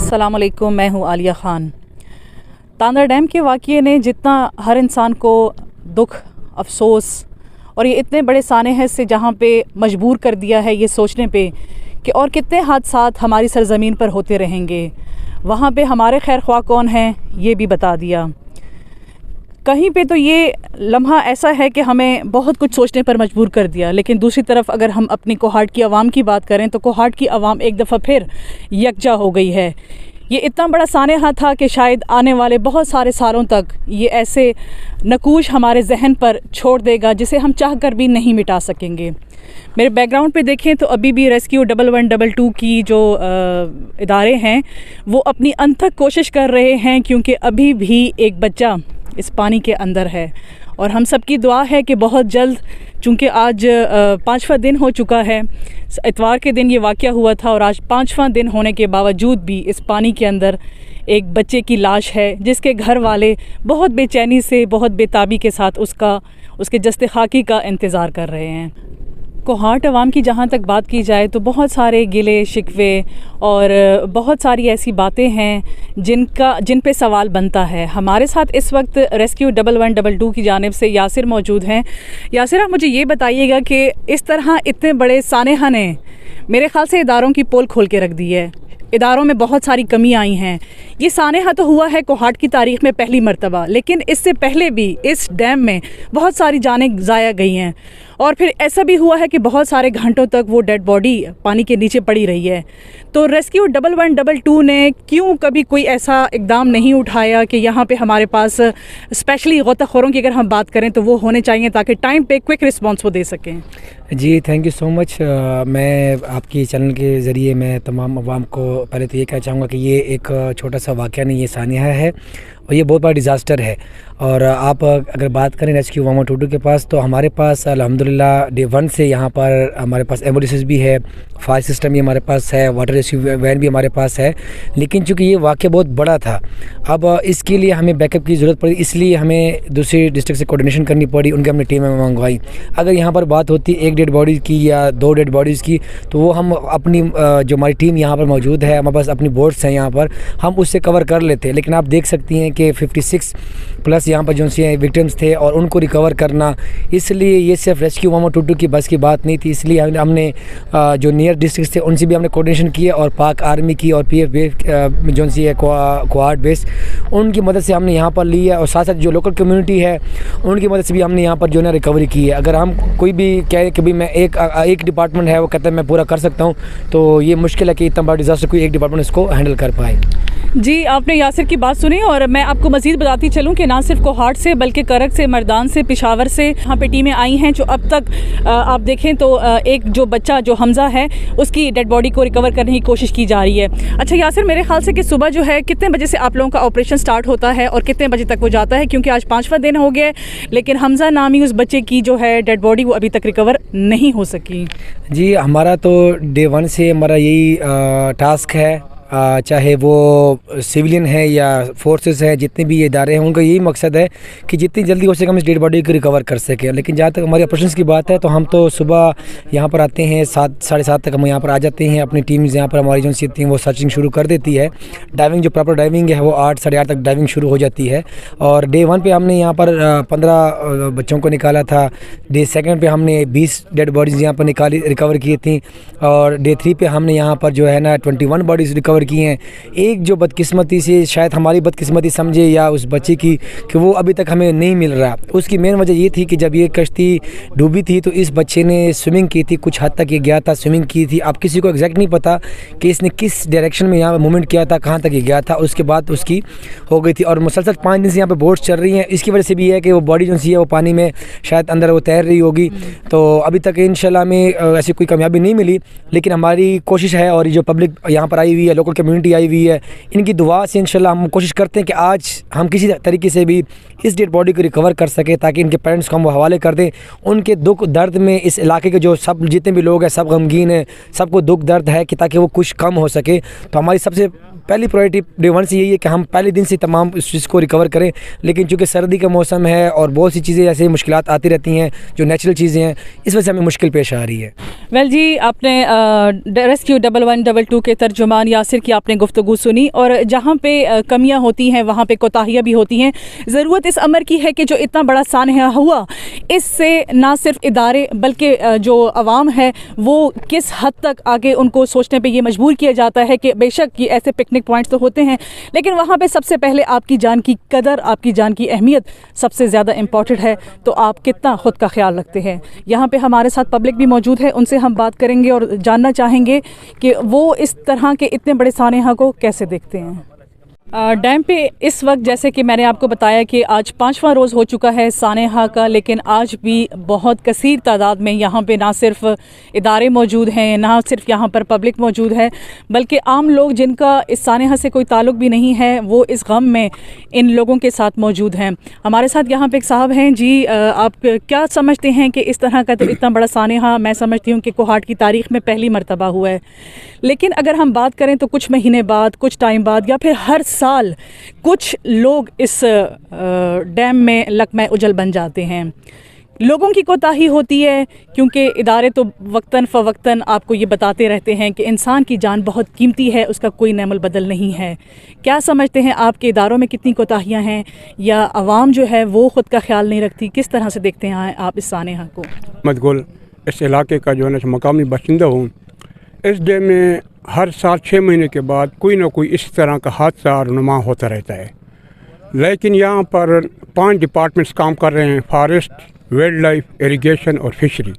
अस्सलाम वालेकुम, मैं हूँ आलिया ख़ान। तांदरा डैम के वाक़ये ने जितना हर इंसान को दुख, अफसोस और ये इतने बड़े सानहे से जहाँ पे मजबूर कर दिया है ये सोचने पे कि और कितने हादसात हमारी सरज़मीन पर होते रहेंगे, वहाँ पे हमारे खैर ख्वाह कौन हैं ये भी बता दिया। कहीं पे तो ये लम्हा ऐसा है कि हमें बहुत कुछ सोचने पर मजबूर कर दिया, लेकिन दूसरी तरफ अगर हम अपनी कोहाट की आवाम की बात करें तो कोहाट की आवाम एक दफ़ा फिर यकजा हो गई है। ये इतना बड़ा सानहा था कि शायद आने वाले बहुत सारे सालों तक ये ऐसे नकूश हमारे जहन पर छोड़ देगा जिसे हम चाह कर भी नहीं मिटा सकेंगे। मेरे बैकग्राउंड पे देखें तो अभी भी रेस्क्यू 1122 की जो इदारे हैं वो अपनी अनथक कोशिश कर रहे हैं, क्योंकि अभी भी एक बच्चा इस पानी के अंदर है। और हम सब की दुआ है कि बहुत जल्द, चूँकि आज 5वां दिन हो चुका है, इतवार के दिन ये वाक़या हुआ था और आज 5वां दिन होने के बावजूद भी इस पानी के अंदर एक बच्चे की लाश है, जिसके घर वाले बहुत बेचैनी से, बहुत बेताबी के साथ उसके जस्ते खाकी का इंतज़ार कर रहे हैं। कोहाट अवाम की जहाँ तक बात की जाए तो बहुत सारे गिले शिकवे और बहुत सारी ऐसी बातें हैं जिन पे सवाल बनता है। हमारे साथ इस वक्त रेस्क्यू 1122 की जानिब से यासिर मौजूद हैं। यासिर, आप मुझे ये बताइएगा कि इस तरह इतने बड़े सानहा ने मेरे ख़्याल से इदारों की पोल खोल के रख दी है, इदारों में बहुत सारी कमी आई हैं। ये सानहा तो हुआ है कोहाट की तारीख़ में पहली मर्तबा, लेकिन इससे पहले भी इस डैम में बहुत सारी जानें ज़ाया गई हैं और फिर ऐसा भी हुआ है कि बहुत सारे घंटों तक वो डेड बॉडी पानी के नीचे पड़ी रही है। तो रेस्क्यू 1122 ने क्यों कभी कोई ऐसा इकदाम नहीं उठाया कि यहाँ पे हमारे पास स्पेशली गोताखोरों की अगर हम बात करें तो वो होने चाहिए ताकि टाइम पे क्विक रिस्पॉन्स वो दे सकें? जी, थैंक यू सो मच। मैं आपकी चैनल के ज़रिए मैं तमाम अवाम को पहले तो ये कहना चाहूँगा कि ये एक छोटा सा वाक़या नहीं, ये सानहा है और ये बहुत बड़ा डिज़ास्टर है। और आप अगर बात करें रेस्क्यू 1122 के पास, तो हमारे पास अल्हम्दुलिल्लाह डे 1 से यहाँ पर हमारे पास एम्बुलेंसेस भी है, फायर सिस्टम भी हमारे पास है, वाटर रेस्क्यू वैन भी हमारे पास है। लेकिन चूँकि ये वाक़या बहुत बड़ा था, अब इसके लिए हमें बैकअप की ज़रूरत पड़ी, इसलिए हमें दूसरी डिस्ट्रिक्ट से कोऑर्डिनेशन करनी पड़ी, उनके हमने टीमें मंगवाई। अगर यहाँ पर बात होती एक डेड बॉडीज़ की या 2 डेड बॉडीज़ की, तो वो हम अपनी जो हमारी टीम यहाँ पर मौजूद है, हमारे पास अपनी बोट्स हैं यहाँ पर, हम उससे कवर कर लेते। लेकिन आप देख सकती हैं कि 56 प्लस यहाँ पर जो सी विक्टिम्स थे और उनको रिकवर करना, इसलिए ये सिर्फ रेस्क्यू 1122 की बस की बात नहीं थी। इसलिए हमने जो नियर डिस्ट्रिक्ट थे उनसे भी हमने कोऑर्डिनेशन किया और पाक आर्मी की और PF बेस जो सी है कोहाट बेस, उनकी मदद से हमने यहाँ पर ली है और साथ साथ जो लोकल कम्युनिटी है उनकी मदद से भी हमने यहाँ पर जो है रिकवरी की है। अगर हम कोई भी कहे कि भाई मैं एक डिपार्टमेंट है वो कहता है मैं पूरा कर सकता हूँ, तो ये मुश्किल है कि इतना बड़ा डिज़ास्टर कोई एक डिपार्टमेंट इसको हैंडल कर पाए। जी, आपने यासिर की बात सुनी और मैं आपको मज़ीद बताती चलूँ कि ना सिर्फ कोहाट से बल्कि करक से, मर्दान से, पेशावर से यहाँ पे टीमें आई हैं, जो अब तक आप देखें तो एक जो बच्चा जो हमज़ा है उसकी डेड बॉडी को रिकवर करने की कोशिश की जा रही है। अच्छा यासिर, मेरे ख्याल से कि सुबह जो है कितने बजे से आप लोगों का ऑपरेशन स्टार्ट होता है और कितने बजे तक वो जाता है? क्योंकि आज 5वां दिन हो गया, लेकिन हमज़ा नामी उस बच्चे की जो है डेड बॉडी वो अभी तक रिकवर नहीं हो सकी। जी, हमारा तो डे 1 से हमारा यही टास्क है, चाहे वो सिविलियन है या फोर्सेस है, जितने भी ये इदारे हैं, उनका यही मकसद है कि जितनी जल्दी हो सके हम इस डेड बॉडी को रिकवर कर सकें। लेकिन जहाँ तक हमारे ऑपरेशंस की बात है तो हम तो सुबह यहाँ पर आते हैं 7 साढ़े 7 तक हम यहाँ पर आ जाते हैं। अपनी टीम्स यहाँ पर हमारी जो सी थी वो सर्चिंग शुरू कर देती है। डाइविंग जो प्रॉपर डाइविंग है वो 8 साढ़े 8 तक डाइविंग शुरू हो जाती है। और डे 1 पे हमने यहाँ पर 15 बच्चों को निकाला था। डे 2 पे हमने 20 डेड बॉडीज़ यहाँ पर रिकवर की थी और डे 3 पे हमने यहाँ पर जो है ना 21 बॉडीज़ रिकवर की हैं। एक जो बदकिस्मती से, शायद हमारी बदकिस्मती समझे या उस बच्चे की, कि वो अभी तक हमें नहीं मिल रहा, उसकी मेन वजह ये थी कि जब ये कश्ती डूबी थी तो इस बच्चे ने स्विमिंग की थी, कुछ हद तक ये गया था, स्विमिंग की थी। अब किसी को एग्जैक्ट नहीं पता कि इसने किस डायरेक्शन में यहाँ मूवमेंट किया था, कहाँ तक ये गया था। उसके बाद उसकी हो गई थी और मुसलसल 5 दिन से यहाँ पर बोट्स चल रही हैं। इसकी वजह से भी है कि वो बॉडी जो सी है वो पानी में शायद अंदर वो तैर रही होगी। तो अभी तक इंशाल्लाह में ऐसी कोई कामयाबी नहीं मिली, लेकिन हमारी कोशिश है और जो पब्लिक यहाँ पर आई हुई है, लोकल कम्युनिटी आई हुई है, इनकी दुआ से इंशाल्लाह हम कोशिश करते हैं कि आज हम किसी तरीके से भी इस डेड बॉडी को रिकवर कर सके, ताकि इनके पेरेंट्स को हम हवाले कर दें। उनके दुख दर्द में इस इलाके के जो सब जितने भी लोग हैं सब गमगीन हैं, सबको दुख दर्द है कि ताकि वो कुछ कम हो सके। तो हमारी सबसे पहली प्रायोरिटी डे 1 से यही है कि हम पहले दिन से तमाम इस चीज़ को रिकवर करें। लेकिन चूँकि सर्दी का मौसम है और बहुत सी चीज़ें ऐसे मुश्किलात आती रहती हैं जो नेचुरल चीज़ें हैं, इस वजह से हमें मुश्किल पेश आ रही है। वेल जी, आपने रेस्क्यू 1122 के तर्जुमान यासिर आखिर की आपने गुफ्तगू सुनी, और जहाँ पे कमियाँ होती हैं वहाँ पे कोताहियाँ भी होती हैं। ज़रूरत इस अमर की है कि जो इतना बड़ा सानहा हुआ, इससे ना सिर्फ इदारे बल्कि जो अवाम है वो किस हद तक आगे उनको सोचने पे ये मजबूर किया जाता है कि बेशक ये ऐसे पिकनिक पॉइंट्स तो होते हैं, लेकिन वहाँ पे सबसे पहले आपकी जान की कदर, आपकी जान की अहमियत सबसे ज़्यादा इम्पॉर्टेंट है। तो आप कितना ख़ुद का ख्याल रखते हैं। यहाँ पे हमारे साथ पब्लिक भी मौजूद है, उनसे हम बात करेंगे और जानना चाहेंगे कि वो इस तरह के इतने बड़े सानहा को कैसे देखते हैं। डैम पे इस वक्त जैसे कि मैंने आपको बताया कि आज 5वां रोज़ हो चुका है सानहा का, लेकिन आज भी बहुत कसीर तादाद में यहाँ पे ना सिर्फ इदारे मौजूद हैं, ना सिर्फ यहाँ पर पब्लिक मौजूद है, बल्कि आम लोग जिनका इस सानहा से कोई ताल्लुक़ भी नहीं है वो इस गम में इन लोगों के साथ मौजूद हैं। हमारे साथ यहाँ पे एक साहब हैं जी, आप क्या समझते हैं कि इस तरह का तो इतना बड़ा सानहा मैं समझती हूँ कि कोहाट की तारीख़ में पहली मरतबा हुआ है, लेकिन अगर हम बात करें तो कुछ महीने बाद, कुछ टाइम बाद या फिर हर साल कुछ लोग इस डैम में लकमे उजल बन जाते हैं। लोगों की कोताही होती है क्योंकि इदारे तो वक्तन फ़वक्तन आपको ये बताते रहते हैं कि इंसान की जान बहुत कीमती है, उसका कोई नेमल बदल नहीं है। क्या समझते हैं आपके इदारों में कितनी कोताहियाँ हैं, या आवाम जो है वो ख़ुद का ख्याल नहीं रखती? किस तरह से देखते हैं आप इस सानहा को? मदगुल इस इलाके का जो है मकामी बाशिंदा हूँ। इस डैम में हर साल 6 महीने के बाद कोई ना कोई इस तरह का हादसा रुनुमा होता रहता है, लेकिन यहाँ पर 5 डिपार्टमेंट्स काम कर रहे हैं, फॉरेस्ट, वाइल्ड लाइफ, इरिगेशन और फिशरी।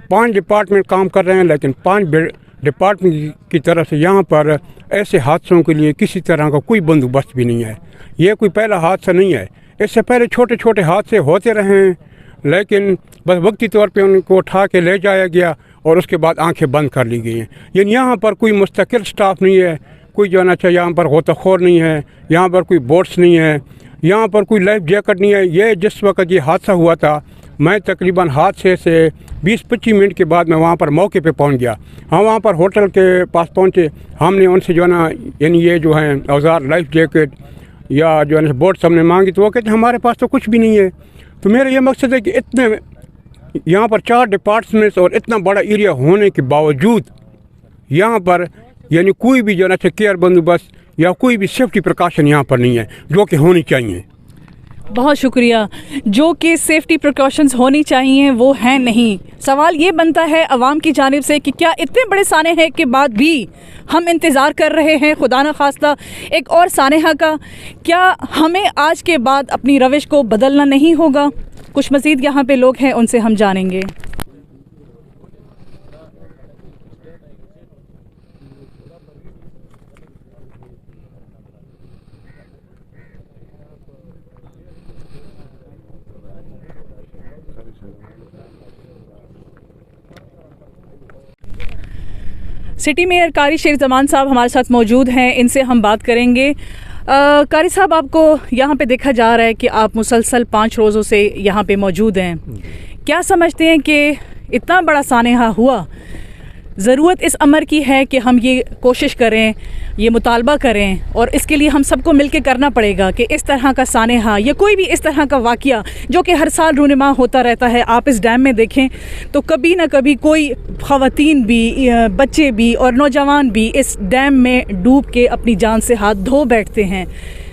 5 डिपार्टमेंट काम कर रहे हैं, लेकिन 5 डिपार्टमेंट की तरफ से यहाँ पर ऐसे हादसों के लिए किसी तरह का कोई बंदोबस्त भी नहीं है। ये कोई पहला हादसा नहीं है, इससे पहले छोटे छोटे हादसे होते रहे हैं, लेकिन बस वक्ती तौर पे उनको उठा के ले जाया गया और उसके बाद आंखें बंद कर ली गई हैं। यानी यहाँ पर कोई मुस्तकिल स्टाफ नहीं है, कोई जो ना चाहिए यहाँ पर गोताखोर नहीं है, यहाँ पर कोई बोट्स नहीं है, यहाँ पर कोई लाइफ जैकेट नहीं है। ये जिस वक्त ये हादसा हुआ था, मैं तकरीबन हादसे से 20-25 मिनट के बाद मैं वहाँ पर मौके पे पहुँच गया। हम वहाँ पर होटल के पास पहुँचे, हमने उनसे जो ना यानी ये जो है औजार, लाइफ जैकेट या जो है बोट्स हमने मांगी, तो वो कहते हमारे पास तो कुछ भी नहीं है। तो मेरा ये मकसद है कि इतने यहाँ पर 4 डिपार्टमेंट्स और इतना बड़ा एरिया होने के बावजूद यहाँ पर यानी कोई भी जो ना केयर बंदोबस्त या कोई भी सेफ्टी प्रिकॉशन यहाँ पर नहीं है, जो कि होनी चाहिए। बहुत शुक्रिया। जो कि सेफ्टी प्रिकॉशंस होनी चाहिए वो हैं नहीं। सवाल ये बनता है अवाम की जानिब से कि क्या इतने बड़े सानहे के बाद भी हम इंतज़ार कर रहे हैं खुदा न खास्ता एक और सानहा का? क्या हमें आज के बाद अपनी रविश को बदलना नहीं होगा? कुछ मज़ीद यहाँ पे लोग हैं, उनसे हम जानेंगे। सिटी मेयर कारी शेर जमान साहब हमारे साथ मौजूद हैं, इनसे हम बात करेंगे। कारी साहब, आपको यहाँ पे देखा जा रहा है कि आप मुसलसल 5 रोज़ों से यहाँ पे मौजूद हैं। क्या समझते हैं कि इतना बड़ा सानहा हुआ, ज़रूरत इस अमर की है कि हम ये कोशिश करें, ये मुतालबा करें, और इसके लिए हम सबको मिलकर करना पड़ेगा कि इस तरह का सानहा या कोई भी इस तरह का वाक़या जो कि हर साल रूनुमा होता रहता है, आप इस डैम में देखें तो कभी ना कभी कोई ख़वातीन भी, बच्चे भी और नौजवान भी इस डैम में डूब के अपनी जान से हाथ धो बैठते हैं।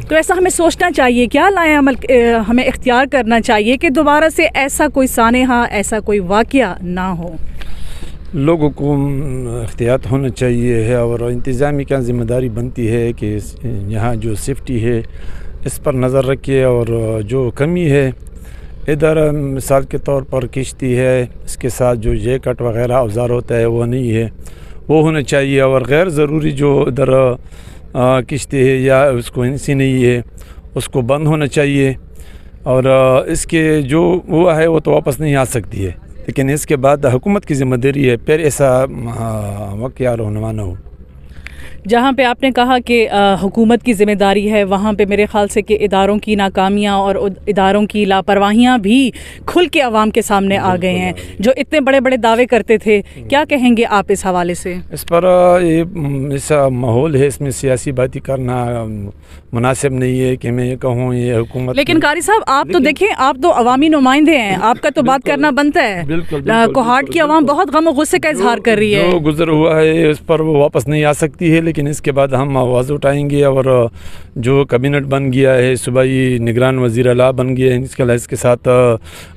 तो ऐसा हमें सोचना चाहिए, क्या लाए अमल हमें इख्तियार करना चाहिए कि दोबारा से ऐसा कोई सानहा, ऐसा कोई वाक़या ना हो। लोगों को एहतियात होना चाहिए है, और इंतज़ामी क्या ज़िम्मेदारी बनती है कि यहाँ जो सेफ्टी है इस पर नज़र रखिए, और जो कमी है इधर मिसाल के तौर पर किश्ती है, इसके साथ जो जैकेट वगैरह औजार होता है वो नहीं है, वो होना चाहिए। और गैर ज़रूरी जो इधर किश्ती है या उसको हिंसी नहीं है उसको बंद होना चाहिए, और इसके जो हुआ है वो तो वापस नहीं आ सकती है, लेकिन इसके बाद हुकूमत की ज़िम्मेदारी है फिर ऐसा वाक़या रहनुमा न हो। जहाँ पे आपने कहा कि हुकूमत की ज़िम्मेदारी है, वहाँ पे मेरे ख़्याल से कि इदारों की नाकामियाँ और इदारों की लापरवाहियाँ भी खुल के आवाम के सामने आ गए हैं, जो इतने बड़े बड़े दावे करते थे। क्या कहेंगे आप इस हवाले से? इस पर ये ऐसा माहौल है, इसमें सियासी बातें करना मुनासिब नहीं है कि मैं ये कहूँ ये हुकूमत। लेकिन कारी साहब, आप तो देखें, आप तो अवामी नुमाइंदे हैं, आपका तो बात करना बनता है। कोहाट की आवाम बहुत गम और गुस्से का इजहार कर रही है। जो गुजर हुआ है उस पर वो वापस नहीं आ सकती है, लेकिन इसके बाद हम आवाज़ उठाएंगे। और जो कैबिनेट बन गया है, सूबाई निगरान वज़ीर आला बन गया है, इसके साथ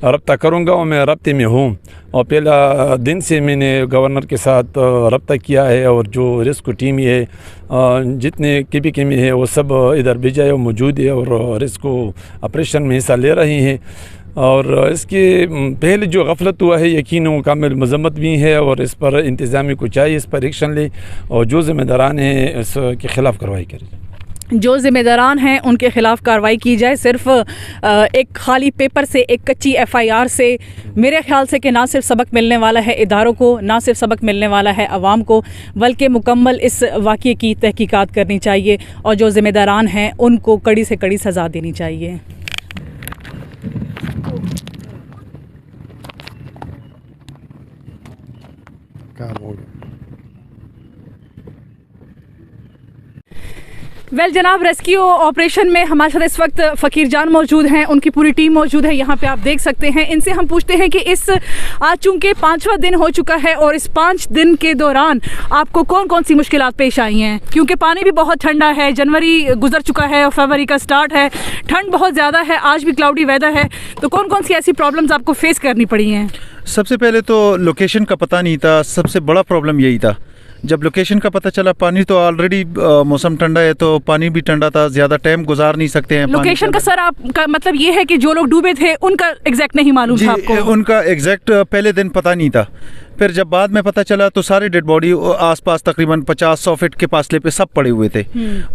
रब्ता करूँगा और मैं रब्ते में हूँ। और पहला दिन से मैंने गवर्नर के साथ रब्ता किया है और जो रेस्क्यू टीम है जितने KPK में है वो सब इधर भेजा है, मौजूद है और रेस्क्यू ऑपरेशन में हिस्सा ले रहे हैं। और इसके पहले जो गफलत हुआ है यकीन कामिल मजम्मत भी है और इस पर इंतज़ामी को चाहिए, इस पर एक्शन ले और जो ज़िम्मेदारान हैं इसके ख़िलाफ़ कार्रवाई करें। जो ज़िम्मेदारान हैं उनके ख़िलाफ़ कार्रवाई की जाए। सिर्फ एक खाली पेपर से, एक कच्ची FIR से मेरे ख़्याल से कि ना सिर्फ सबक मिलने वाला है इदारों को, ना सिर्फ सबक मिलने वाला है आवाम को, बल्कि मुकम्मल इस वाक़ये की तहकीकात करनी चाहिए और जो ज़िम्मेदारान हैं उनको कड़ी से कड़ी सज़ा देनी चाहिए। वेल जनाब, रेस्क्यू ऑपरेशन में हमारे साथ इस वक्त फ़कीर जान मौजूद हैं, उनकी पूरी टीम मौजूद है यहाँ पे, आप देख सकते हैं। इनसे हम पूछते हैं कि इस आज चूँकि 5वां दिन हो चुका है और इस 5 दिन के दौरान आपको कौन कौन सी मुश्किलात पेश आई हैं? क्योंकि पानी भी बहुत ठंडा है, जनवरी गुजर चुका है और फरवरी का स्टार्ट है, ठंड बहुत ज़्यादा है, आज भी क्लाउडी वेदर है, तो कौन कौन सी ऐसी प्रॉब्लम्स आपको फेस करनी पड़ी हैं? सबसे पहले तो लोकेशन का पता नहीं था, सबसे बड़ा प्रॉब्लम यही था। जब लोकेशन का पता चला, पानी तो ऑलरेडी मौसम ठंडा है तो पानी भी ठंडा था, ज़्यादा टाइम गुजार नहीं सकते हैं। लोकेशन का सर आपका मतलब ये है कि जो लोग डूबे थे उनका एग्जैक्ट नहीं मालूम था आपको? उनका एग्जैक्ट पहले दिन पता नहीं था, फिर जब बाद में पता चला तो सारे डेड बॉडी आसपास तकरीबन 50-100 फीट के फासले पे सब पड़े हुए थे।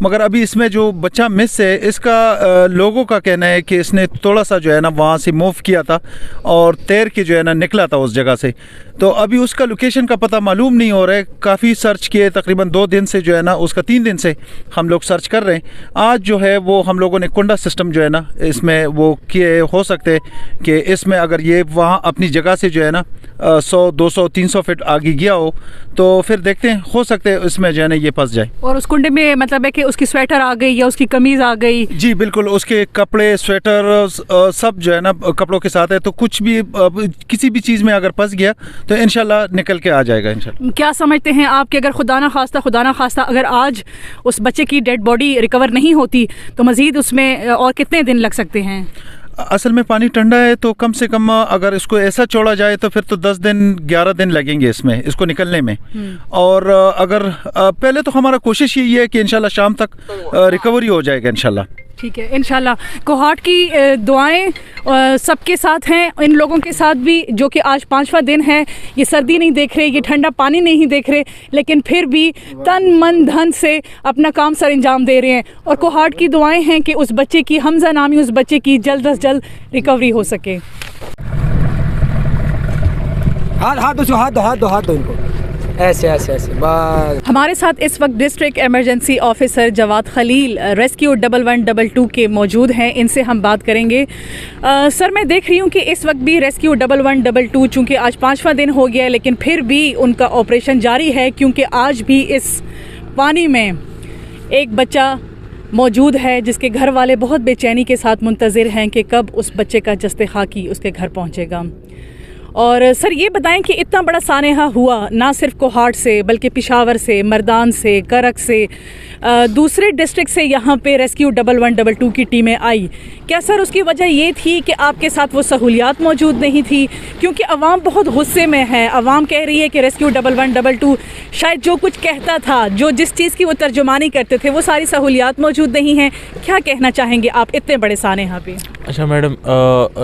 मगर अभी इसमें जो बच्चा मिस है, इसका लोगों का कहना है कि इसने थोड़ा सा जो है ना वहाँ से मूव किया था और तैर के जो है ना निकला था उस जगह से, तो अभी उसका लोकेशन का पता मालूम नहीं हो रहा है। काफ़ी सर्च किए, तकरीबन 2 दिन से जो है ना उसका 3 दिन से हम लोग सर्च कर रहे हैं। आज जो है वो हम लोगों ने कुंडा सिस्टम जो है ना इसमें वो किए, हो सकते हैं कि इसमें अगर ये वहाँ अपनी जगह से जो है ना 100-200-300 फीट आगे गया हो तो फिर देखते हैं, हो सकते हैं इसमें जो है ना ये फंस जाए। और उस कुंडे में मतलब है कि उसकी स्वेटर आ गई या उसकी कमीज़ आ गई? जी बिल्कुल, उसके कपड़े, स्वेटर सब जो है ना कपड़ों के साथ है, तो कुछ भी किसी भी चीज़ में अगर फंस गया तो इंशाल्लाह निकल के आ जाएगा इंशाल्लाह। क्या समझते हैं आप कि अगर खुदा ना खास्ता अगर आज उस बच्चे की डेड बॉडी रिकवर नहीं होती तो मज़ीद उसमें और कितने दिन लग सकते हैं? असल में पानी ठंडा है तो कम से कम अगर इसको ऐसा छोड़ा जाए तो फिर तो 10 दिन 11 दिन लगेंगे इसमें, इसको निकलने में। और अगर पहले तो हमारा कोशिश यही है कि इंशाल्लाह शाम तक रिकवरी हो जाएगा इंशाल्लाह। ठीक है, इंशाल्लाह। कोहाट की दुआएं सबके साथ हैं, इन लोगों के साथ भी जो कि आज 5वां दिन है, ये सर्दी नहीं देख रहे, ये ठंडा पानी नहीं देख रहे, लेकिन फिर भी तन मन धन से अपना काम सर अंजाम दे रहे हैं। और कोहाट की दुआएं हैं कि उस बच्चे की, हमजा नामी उस बच्चे की जल्द अज जल्द रिकवरी हो सके। हाथ दो इनको, ऐसे बस। हमारे साथ इस वक्त district emergency officer Jawad Khalil rescue 1112 के मौजूद हैं, इनसे हम बात करेंगे। सर, मैं देख रही हूँ कि इस वक्त भी रेस्क्यू 1112 चूँकि आज 5वां दिन हो गया है लेकिन फिर भी उनका ऑपरेशन जारी है, क्योंकि आज भी इस पानी में एक बच्चा मौजूद है जिसके घर वाले बहुत बेचैनी के साथ मुंतज़िर हैं कि कब उस बच्चे का जस्ते खाकी उसके घर पहुँचेगा। और सर ये बताएं कि इतना बड़ा सानेहा हुआ ना सिर्फ कोहाट से बल्कि पेशावर से, मर्दान से, करक से, दूसरे डिस्ट्रिक्ट से यहाँ पे रेस्क्यू 1112 की टीमें आई। क्या सर उसकी वजह ये थी कि आपके साथ वो सहूलियात मौजूद नहीं थी? क्योंकि अवाम बहुत गुस्से में है, अवाम कह रही है कि रेस्क्यू 1112 शायद जो कुछ कहता था, जो जिस चीज़ की वो तर्जुमानी करते थे, वो सारी सहूलियात मौजूद नहीं हैं। क्या कहना चाहेंगे आप इतने बड़े सानेहा पे? अच्छा मैडम,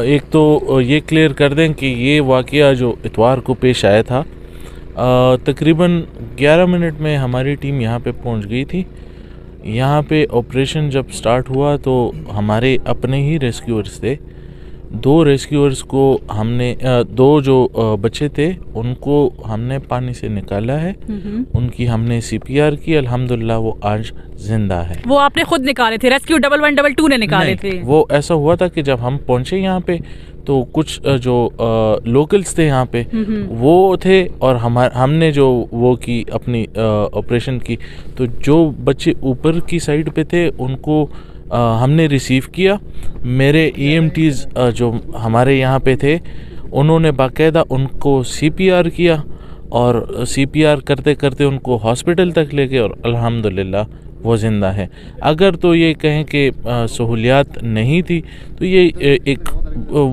एक तो ये क्लियर कर दें कि ये वाक़या जो इतवार को पेश आया था, तकरीबन 11 मिनट में हमारी टीम यहाँ पे पहुँच गई थी। यहाँ पे ऑपरेशन जब स्टार्ट हुआ तो हमारे अपने ही रेस्क्यूअर्स थे, 2 रेस्क्यूअर्स को हमने 2 जो बच्चे थे उनको हमने पानी से निकाला है, उनकी हमने CPR की, अल्हम्दुलिल्लाह वो आज जिंदा है। वो आपने खुद निकाले थे? रेस्क्यू 1112 ने निकाले थे? वो ऐसा हुआ था कि जब हम पहुंचे यहाँ पे तो कुछ जो लोकल्स थे यहाँ पे वो थे और हमने जो वो की अपनी ऑपरेशन की, तो जो बच्चे ऊपर की साइड पे थे उनको हमने रिसीव किया। मेरे EMTs जो हमारे यहाँ पे थे उन्होंने बाकायदा उनको CPR किया और CPR करते करते उनको हॉस्पिटल तक ले गए और अल्हम्दुलिल्लाह वो ज़िंदा है। अगर तो ये कहें कि सहूलियात नहीं थी तो ये एक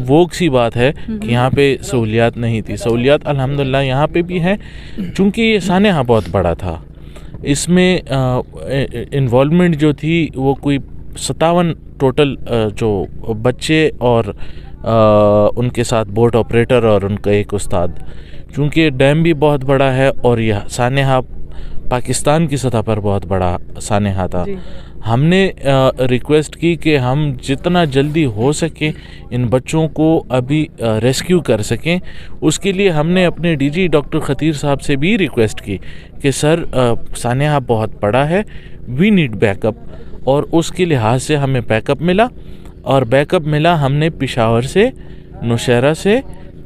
वोक सी बात है कि यहाँ पे सहूलियात नहीं थी। सहूलियात अल्हम्दुलिल्लाह यहाँ पे भी हैं, चूँकि ये सानेहा बहुत बड़ा था। इसमें इन्वॉल्वमेंट जो थी वो कोई 57 टोटल जो बच्चे और उनके साथ बोट ऑपरेटर और उनका एक उस्ताद। चूँकि डैम भी बहुत बड़ा है और यह सानेहा पाकिस्तान की सतह पर बहुत बड़ा सानेहा था, हमने रिक्वेस्ट की कि हम जितना जल्दी हो सके इन बच्चों को अभी रेस्क्यू कर सकें। उसके लिए हमने अपने DG डॉक्टर खतीर साहब से भी रिक्वेस्ट की कि सर सानेहा बहुत बड़ा है, वी नीड बैकअप, और उसके लिहाज से हमें बैकअप मिला। और बैकअप मिला हमने पेशावर से, नौशहरा से,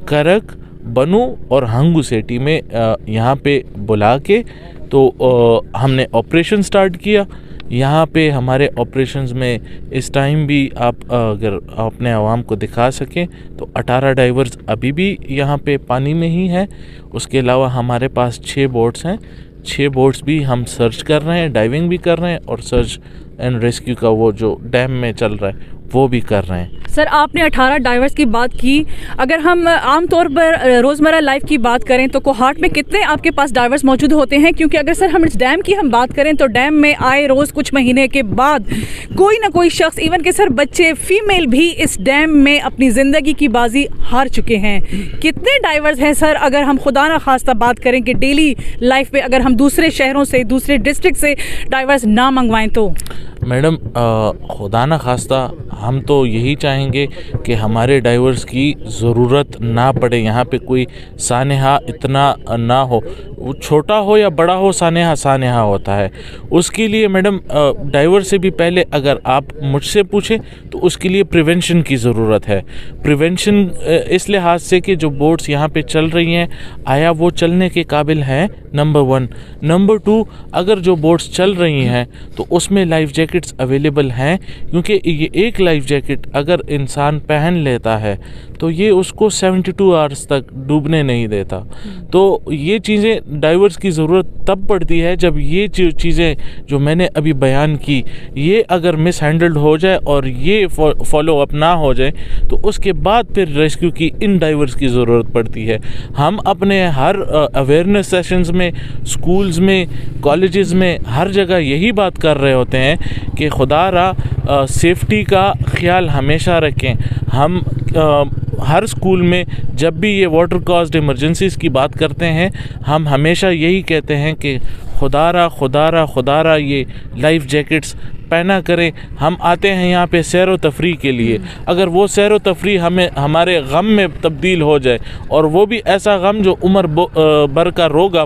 करक, बनू और हंगू से टीमें यहाँ पे बुला के तो हमने ऑपरेशन स्टार्ट किया। यहाँ पे हमारे ऑपरेशंस में इस टाइम भी आप अगर अपने आवाम को दिखा सकें तो 18 डाइवर्स अभी भी यहाँ पे पानी में ही हैं। उसके अलावा हमारे पास 6 बोट्स हैं। 6 बोट्स भी हम सर्च कर रहे हैं, डाइविंग भी कर रहे हैं और सर्च एंड रेस्क्यू का वो जो डैम में चल रहा है वो भी कर रहे हैं। सर आपने 18 डाइवर्स की बात की, अगर हम आम तौर पर रोज़मर्रा लाइफ की बात करें तो कोहाट में कितने आपके पास डाइवर्स मौजूद होते हैं? क्योंकि अगर सर हम इस डैम की हम बात करें तो डैम में आए रोज़ कुछ महीने के बाद कोई ना कोई शख्स, इवन के सर बच्चे, फीमेल भी इस डैम में अपनी ज़िंदगी की बाजी हार चुके हैं। कितने डाइवर्स हैं सर, अगर हम खुदा ना खास्ता बात करें कि डेली लाइफ में अगर हम दूसरे शहरों से, दूसरे डिस्ट्रिक्ट से डाइवर्स ना मंगवाएं तो? मैडम खुदा ना खास्ता हम तो यही चाहेंगे कि हमारे डाइवर्स की ज़रूरत ना पड़े। यहाँ पे कोई सानेहा इतना ना हो, वो छोटा हो या बड़ा हो, सानेहा सानेहा होता है। उसके लिए मैडम डाइवर से भी पहले अगर आप मुझसे पूछें तो उसके लिए प्रिवेंशन की ज़रूरत है। प्रिवेंशन इस लिहाज से कि जो बोट्स यहाँ पे चल रही हैं आया वो चलने के काबिल हैं, नंबर 1। नंबर 2, अगर जो बोट्स चल रही हैं तो उसमें लाइफ जैकेट्स अवेलेबल हैं, क्योंकि ये एक लाइफ जैकेट अगर इंसान पहन लेता है तो ये उसको 72 आवर्स तक डूबने नहीं देता। तो ये चीज़ें डाइवर्स की ज़रूरत तब पड़ती है जब ये चीज़ें जो मैंने अभी बयान की ये अगर मिस हैंडल्ड हो जाए और ये फॉलो अप ना हो जाए तो उसके बाद फिर रेस्क्यू की इन डाइवर्स की ज़रूरत पड़ती है। हम अपने हर अवेयरनेस सेशंस में, स्कूल्स में, कॉलेजेस में, हर जगह यही बात कर रहे होते हैं कि खुदारा सेफ्टी का ख्याल हमेशा रखें। हम हर स्कूल में जब भी ये वाटर कॉज्ड इमरजेंसीज़ की बात करते हैं हम हमेशा यही कहते हैं कि खुदारा खुदारा खुदारा ये लाइफ जैकेट्स पहना करें। हम आते हैं यहाँ पे सैर व तफरी के लिए, अगर वो सैर व तफरी हमें हमारे गम में तब्दील हो जाए और वो भी ऐसा गम जो उम्र भर का रोग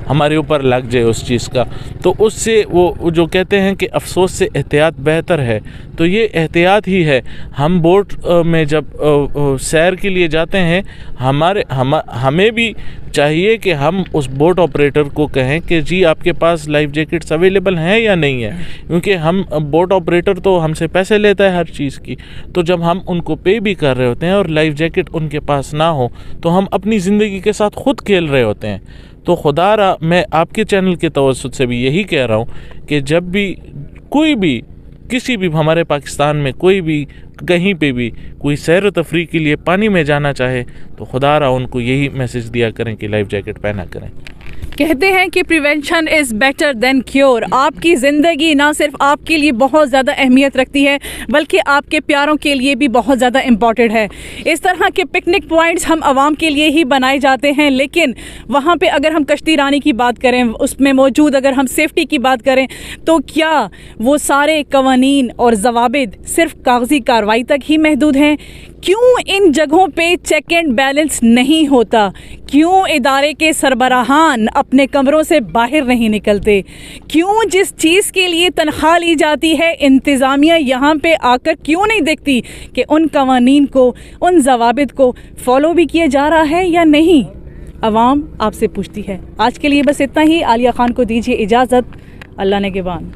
हमारे ऊपर लग जाए उस चीज़ का, तो उससे वो जो कहते हैं कि अफसोस से एहतियात बेहतर है, तो ये एहतियात ही है। हम बोट में जब सैर के लिए जाते हैं हमें भी चाहिए कि हम उस बोट ऑपरेटर को कहें कि जी आपके पास लाइफ जैकेट्स अवेलेबल हैं या नहीं है, क्योंकि हम बोट ऑपरेटर तो हमसे पैसे लेता है हर चीज़ की। तो जब हम उनको पे भी कर रहे होते हैं और लाइफ जैकेट उनके पास ना हो तो हम अपनी ज़िंदगी के साथ खुद खेल रहे होते हैं। तो खुदारा मैं आपके चैनल के तवज्जुद से भी यही कह रहा हूँ कि जब भी कोई भी किसी भी हमारे पाकिस्तान में कोई भी कहीं पे भी कोई सैर व तफरी के लिए पानी में जाना चाहे तो खुदारा उनको यही मैसेज दिया करें कि लाइफ जैकेट पहना करें। कहते हैं कि prevention is better than cure. आपकी ज़िंदगी ना सिर्फ आपके लिए बहुत ज़्यादा अहमियत रखती है बल्कि आपके प्यारों के लिए भी बहुत ज़्यादा इम्पॉर्टेंट है। इस तरह के पिकनिक पॉइंट्स हम आवाम के लिए ही बनाए जाते हैं, लेकिन वहाँ पे अगर हम कश्ती रानी की बात करें, उसमें मौजूद अगर हम सेफ्टी की बात करें तो क्या वो सारे कवानीन और ज़वाबित सिर्फ कागज़ी कार्रवाई तक ही महदूद हैं? क्यों इन जगहों पे चेक एंड बैलेंस नहीं होता? क्यों इदारे के सरबराहान अपने कमरों से बाहर नहीं निकलते? क्यों जिस चीज़ के लिए तनख्वाह ली जाती है इंतज़ामिया यहाँ पे आकर क्यों नहीं देखती कि उन कवानीन को, उन ज़वाबित को फॉलो भी किया जा रहा है या नहीं? अवाम आपसे पूछती है। आज के लिए बस इतना ही। आलिया खान को दीजिए इजाज़त। अल्लाह ने निगहबान।